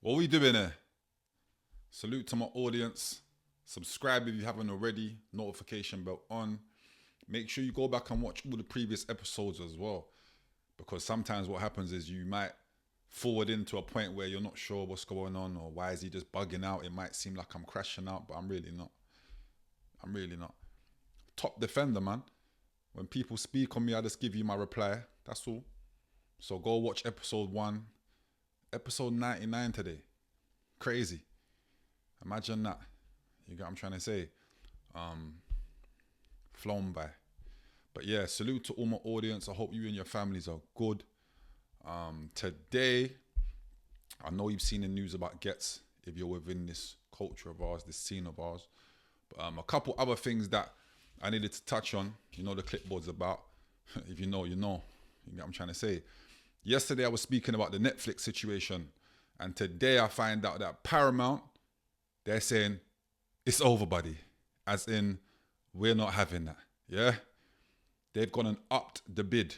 What we doing here? Salute to my audience. Subscribe if you haven't already. Notification bell on. Make sure you go back and watch all the previous episodes as well. Because sometimes what happens is you might forward into a point where you're not sure what's going on or why is he just bugging out. It might seem like I'm crashing out, but I'm really not. I'm really not. Top defender, man. When people speak on me, I just give you my reply. That's all. So go watch episode 1. Episode 99 today. Crazy. Imagine that. You get what I'm trying to say? Flown by. But yeah, salute to all my audience. I hope you and your families are good. Today, I know you've seen the news about Ghetts if you're within this culture of ours, this scene of ours. But a couple other things that I needed to touch on. You know the clipboard's about. If you know, you know. You get what I'm trying to say? Yesterday I was speaking about the Netflix situation. And today I find out that Paramount, they're saying, it's over, buddy. As in, we're not having that. Yeah? They've gone and upped the bid.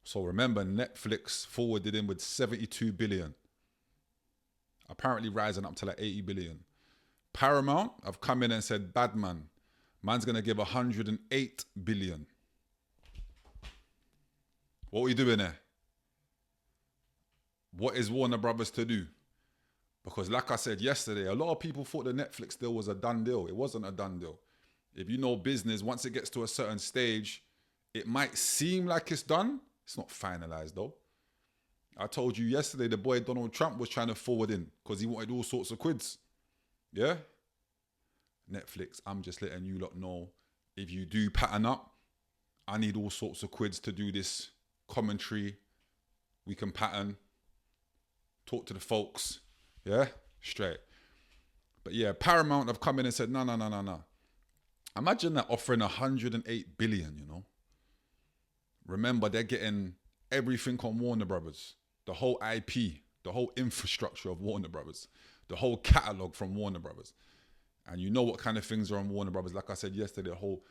So remember, Netflix forwarded in with 72 billion. Apparently rising up to like 80 billion. Paramount have come in and said, bad man. Man's going to give 108 billion. What are we doing there? What is Warner Brothers to do? Because like I said yesterday, a lot of people thought the Netflix deal was a done deal. It wasn't a done deal. If you know business, once it gets to a certain stage, it might seem like it's done. It's not finalized though. I told you yesterday the boy Donald Trump was trying to forward in because he wanted all sorts of quids. Yeah? Netflix, I'm just letting you lot know, if you do pattern up, I need all sorts of quids to do this commentary. We can pattern. Talk to the folks. Yeah? Straight. But yeah, Paramount have come in and said, no. Imagine that offering 108 billion, you know. Remember, they're getting everything on Warner Brothers. The whole IP, the whole infrastructure of Warner Brothers, the whole catalog from Warner Brothers. And you know what kind of things are on Warner Brothers. Like I said yesterday, the whole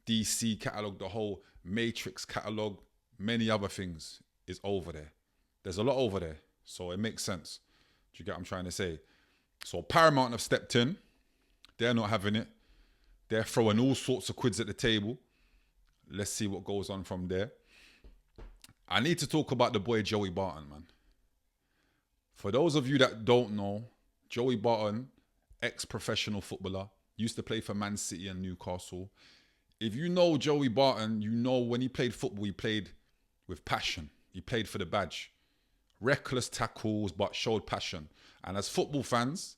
DC catalog, the whole Matrix catalog, many other things is over there. There's a lot over there. So it makes sense. Do you get what I'm trying to say? So Paramount have stepped in. They're not having it. They're throwing all sorts of quids at the table. Let's see what goes on from there. I need to talk about the boy Joey Barton, man. For those of you that don't know, Joey Barton, ex-professional footballer, used to play for Man City and Newcastle. If you know Joey Barton, you know when he played football, he played with passion. He played for the badge. Reckless tackles, but showed passion. And as football fans,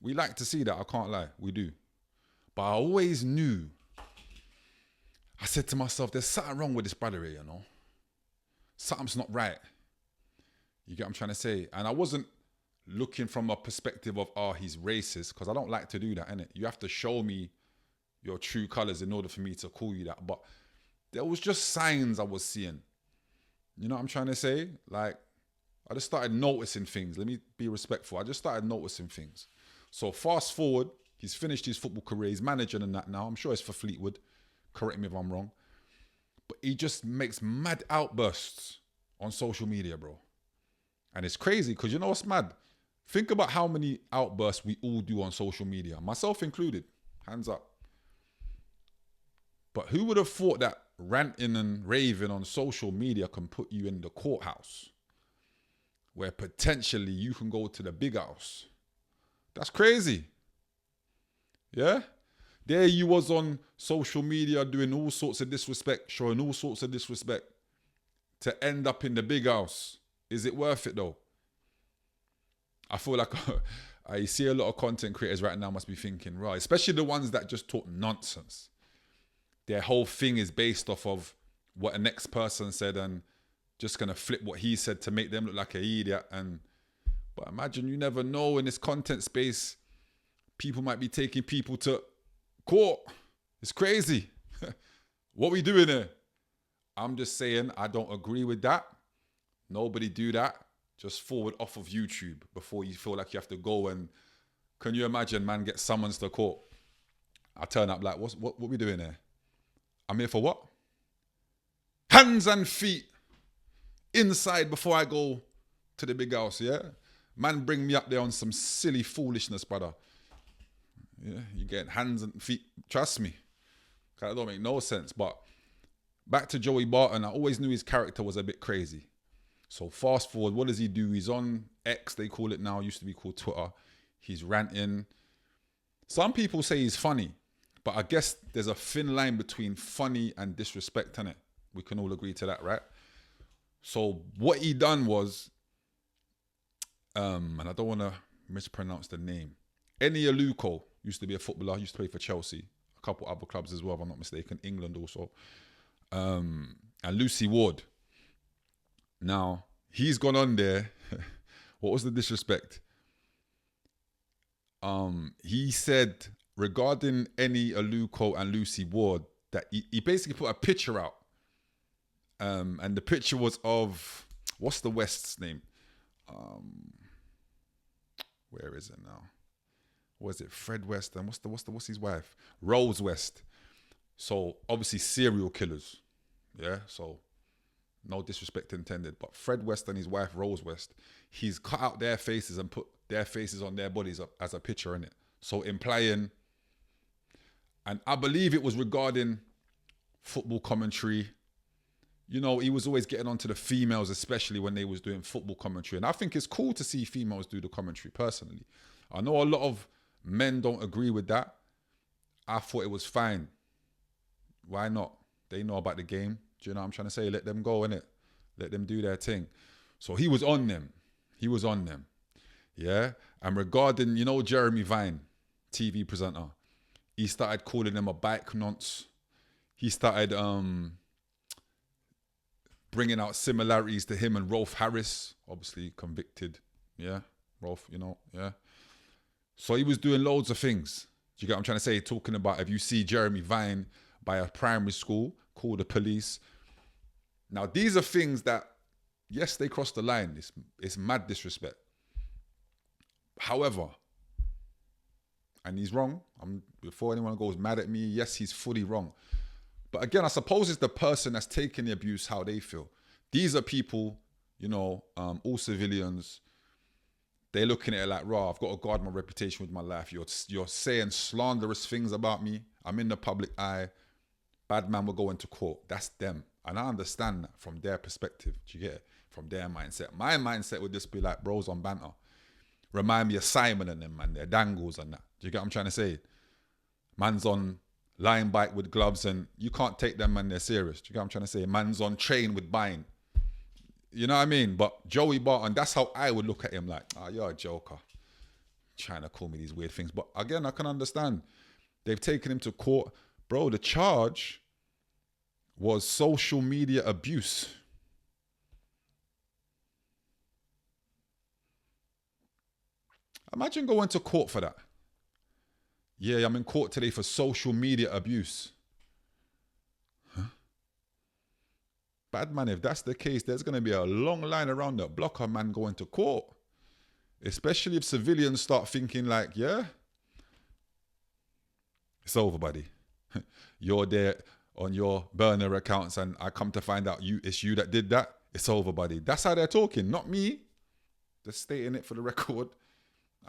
we like to see that. I can't lie. We do. But I always knew. I said to myself, there's something wrong with this brother here, you know. Something's not right. You get what I'm trying to say? And I wasn't looking from a perspective of, he's racist, because I don't like to do that, innit? You have to show me your true colours in order for me to call you that. But there was just signs I was seeing. You know what I'm trying to say? Like, I just started noticing things. Let me be respectful. I just started noticing things. So fast forward, he's finished his football career. He's managing and that now. I'm sure it's for Fleetwood. Correct me if I'm wrong. But he just makes mad outbursts on social media, bro. And it's crazy because you know what's mad? Think about how many outbursts we all do on social media. Myself included. Hands up. But who would have thought that ranting and raving on social media can put you in the courthouse where potentially you can go to the big house? That's crazy. Yeah? There you was on social media doing all sorts of disrespect, showing all sorts of disrespect to end up in the big house. Is it worth it though? I feel like I see a lot of content creators right now must be thinking, right, especially the ones that just talk nonsense. Their whole thing is based off of what a next person said and just going to flip what he said to make them look like an idiot. But imagine, you never know, in this content space, people might be taking people to court. It's crazy. What we doing here? I'm just saying I don't agree with that. Nobody do that. Just forward off of YouTube before you feel like you have to go and, can you imagine, man, get summons to court? I turn up like, what we doing here? I'm here for what? Hands and feet inside before I go to the big house, yeah? Man, bring me up there on some silly foolishness, brother. Yeah, you getting hands and feet. Trust me. That don't make no sense. But back to Joey Barton, I always knew his character was a bit crazy. So fast forward, what does he do? He's on X, they call it now, used to be called Twitter. He's ranting. Some people say he's funny, but I guess there's a thin line between funny and disrespect, innit? We can all agree to that, right? So what he done was, and I don't want to mispronounce the name. Eni Aluko used to be a footballer, used to play for Chelsea, a couple other clubs as well, if I'm not mistaken, England also. And Lucy Ward. Now, he's gone on there. What was the disrespect? He said regarding Eni Aluko and Lucy Ward that he basically put a picture out. And the picture was of, what's the West's name? Where is it now? Was it Fred West? And what's his wife? Rose West. So obviously serial killers. Yeah, so no disrespect intended. But Fred West and his wife Rose West, he's cut out their faces and put their faces on their bodies as a picture in it. So implying, and I believe it was regarding football commentary. You know, he was always getting onto the females, especially when they was doing football commentary. And I think it's cool to see females do the commentary, personally. I know a lot of men don't agree with that. I thought it was fine. Why not? They know about the game. Do you know what I'm trying to say? Let them go, innit? Let them do their thing. So he was on them. Yeah? And regarding, you know, Jeremy Vine, TV presenter, he started calling them a bike nonce. He started bringing out similarities to him and Rolf Harris, obviously convicted. Yeah? Rolf, you know, yeah? So he was doing loads of things. Do you get what I'm trying to say? Talking about if you see Jeremy Vine by a primary school, call the police. Now, these are things that, yes, they cross the line. It's mad disrespect. However, and he's wrong. Before anyone goes mad at me, yes, he's fully wrong. But again, I suppose it's the person that's taking the abuse, how they feel. These are people, you know, all civilians. They're looking at it like, raw, I've got to guard my reputation with my life. You're saying slanderous things about me. I'm in the public eye. Bad man will go into court. That's them. And I understand that from their perspective. Do you get it? From their mindset. My mindset would just be like bros on banter. Remind me of Simon and them, man. Their dangles and that. Do you get what I'm trying to say? Man's on line bike with gloves and you can't take them, man. They're serious. Do you get what I'm trying to say? Man's on train with buying. You know what I mean? But Joey Barton, that's how I would look at him like, you're a joker. Trying to call me these weird things. But again, I can understand. They've taken him to court. Bro, the charge was social media abuse. Imagine going to court for that. Yeah, I'm in court today for social media abuse. Huh? Bad man, if that's the case, there's going to be a long line around the block of man going to court. Especially if civilians start thinking like, yeah, it's over, buddy. You're there on your burner accounts and I come to find out it's you that did that. It's over, buddy. That's how they're talking, not me. Just stating it for the record.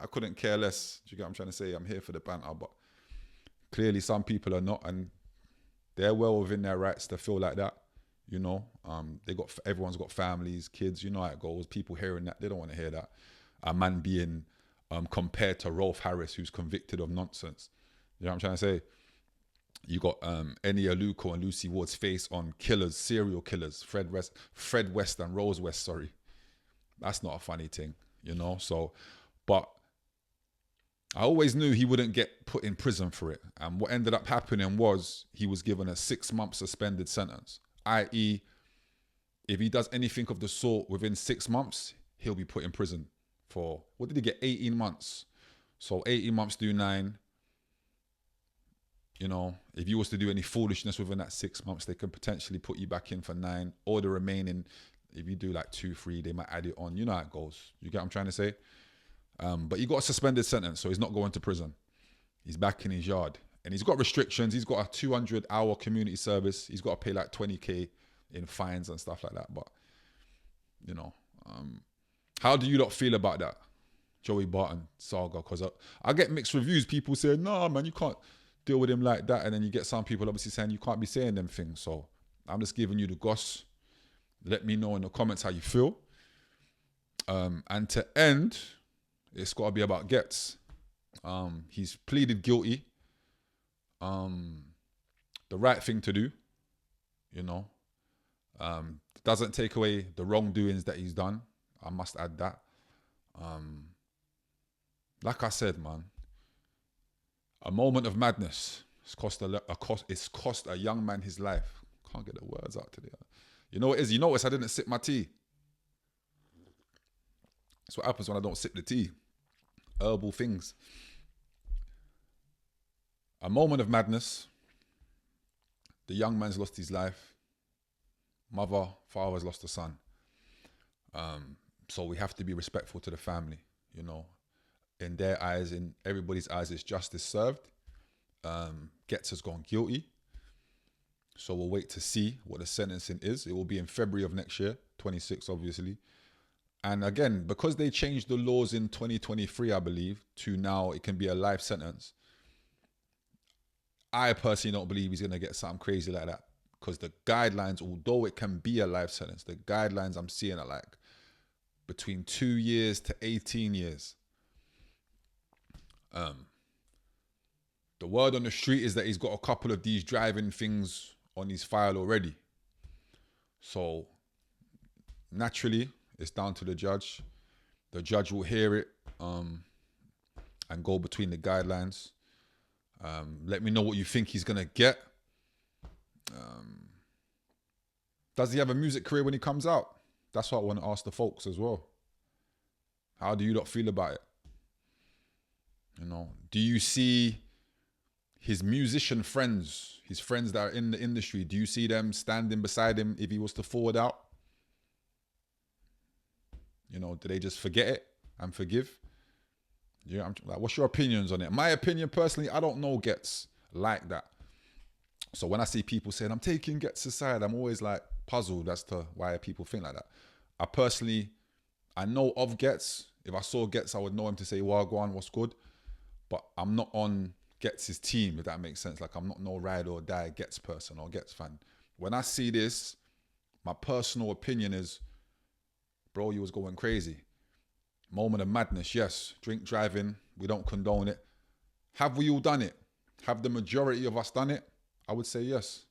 I couldn't care less. Do you get what I'm trying to say? I'm here for the banter, but clearly some people are not, and they're well within their rights to feel like that. You know, everyone's got families, kids. You know how it goes. People hearing that, they don't want to hear that. A man being compared to Rolf Harris, who's convicted of nonsense. You know what I'm trying to say? You got Eni Aluko and Lucy Ward's face on killers, serial killers, Fred West and Rose West. Sorry, that's not a funny thing, you know. So, but I always knew he wouldn't get put in prison for it. And what ended up happening was he was given a 6-month suspended sentence, i.e., if he does anything of the sort within 6 months, he'll be put in prison for, what did he get? 18 months. So 18 months do 9. You know, if you was to do any foolishness within that 6 months, they can potentially put you back in for 9, or the remaining, if you do like 2, 3, they might add it on. You know how it goes. You get what I'm trying to say? But he got a suspended sentence, so he's not going to prison. He's back in his yard. And he's got restrictions. He's got a 200-hour community service. He's got to pay like 20K in fines and stuff like that. But, you know, how do you lot feel about that? Joey Barton saga, because I get mixed reviews. People say, "No, man, you can't deal with him like that," and then you get some people obviously saying you can't be saying them things. So I'm just giving you the goss. Let me know in the comments how you feel. And to end, it's got to be about Ghetts. He's pleaded guilty. The right thing to do, you know. Doesn't take away the wrongdoings that he's done. I must add that. Like I said, man, a moment of madness. It's cost a young man his life. Can't get the words out today. You know what it is? You notice I didn't sip my tea. That's what happens when I don't sip the tea. Herbal things. A moment of madness. The young man's lost his life. Mother, father's lost a son. So we have to be respectful to the family, you know. In their eyes, in everybody's eyes, is justice served. Ghetts has gone guilty. So we'll wait to see what the sentencing is. It will be in February of next year, 26 obviously. And again, because they changed the laws in 2023, I believe, to now it can be a life sentence. I personally don't believe he's going to get something crazy like that. Because the guidelines, although it can be a life sentence, the guidelines I'm seeing are like between 2 years to 18 years. The word on the street is that he's got a couple of these driving things on his file already. So naturally, it's down to the judge. The judge will hear it and go between the guidelines. Let me know what you think he's going to get. Does he have a music career when he comes out? That's what I want to ask the folks as well. How do you lot feel about it? You know, do you see his musician friends, his friends that are in the industry, do you see them standing beside him if he was to forward out? You know, do they just forget it and forgive? Yeah, like, what's your opinions on it? My opinion, personally, I don't know Ghetts like that. So when I see people saying, I'm taking Ghetts aside, I'm always like puzzled as to why people think like that. I know of Ghetts. If I saw Ghetts, I would know him to say, well, go on, what's good? But I'm not on Ghetts' team, if that makes sense. Like, I'm not no ride or die Ghetts person or Ghetts fan. When I see this, my personal opinion is, bro, you was going crazy. Moment of madness, yes. Drink driving, we don't condone it. Have we all done it? Have the majority of us done it? I would say yes.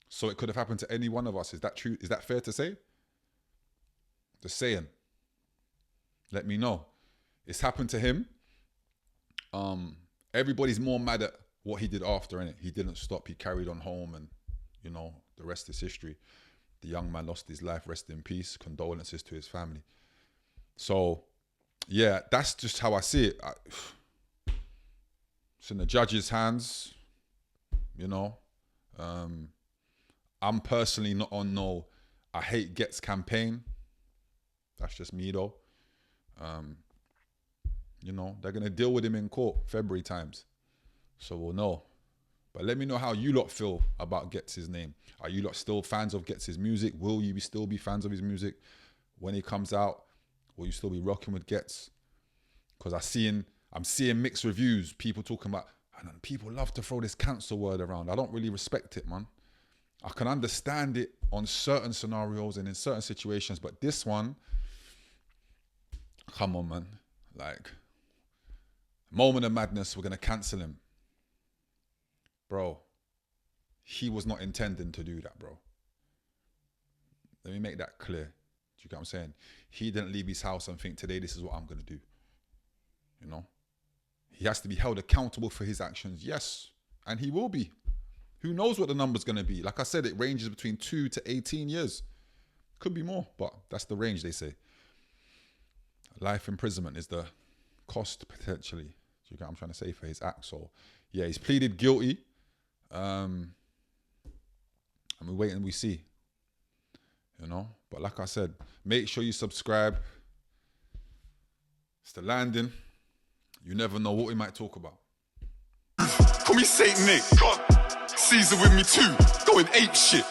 So it could have happened to any one of us. Is that true? Is that fair to say? Just saying. Let me know. It's happened to him. Everybody's more mad at what he did after, innit? He didn't stop. He carried on home and, you know, the rest is history. The young man lost his life. Rest in peace. Condolences to his family. So, yeah, that's just how I see it. It's in the judge's hands, you know. I'm personally not on no I hate Ghetts campaign. That's just me though. You know, they're going to deal with him in court February times. So we'll know. But let me know how you lot feel about Ghetts' name. Are you lot still fans of Ghetts' music? Will you still be fans of his music when he comes out? Will you still be rocking with Ghetts? Because I'm seeing mixed reviews. People talking about, and people love to throw this cancel word around. I don't really respect it, man. I can understand it on certain scenarios and in certain situations, but this one, come on, man. Like, moment of madness, we're going to cancel him. Bro, he was not intending to do that, bro. Let me make that clear. Do you get what I'm saying? He didn't leave his house and think, today this is what I'm going to do. You know? He has to be held accountable for his actions, yes. And he will be. Who knows what the number's going to be? Like I said, it ranges between 2 to 18 years. Could be more, but that's the range, they say. Life imprisonment is the cost, potentially. Do you get what I'm trying to say, for his act? So, yeah, he's pleaded guilty. And we wait and we see. You know? But like I said, make sure you subscribe. It's the landing. You never know what we might talk about. Call me Saint Nick. Caesar with me too. Going ape shit.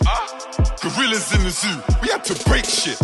Gorillas in the zoo. We had to break shit.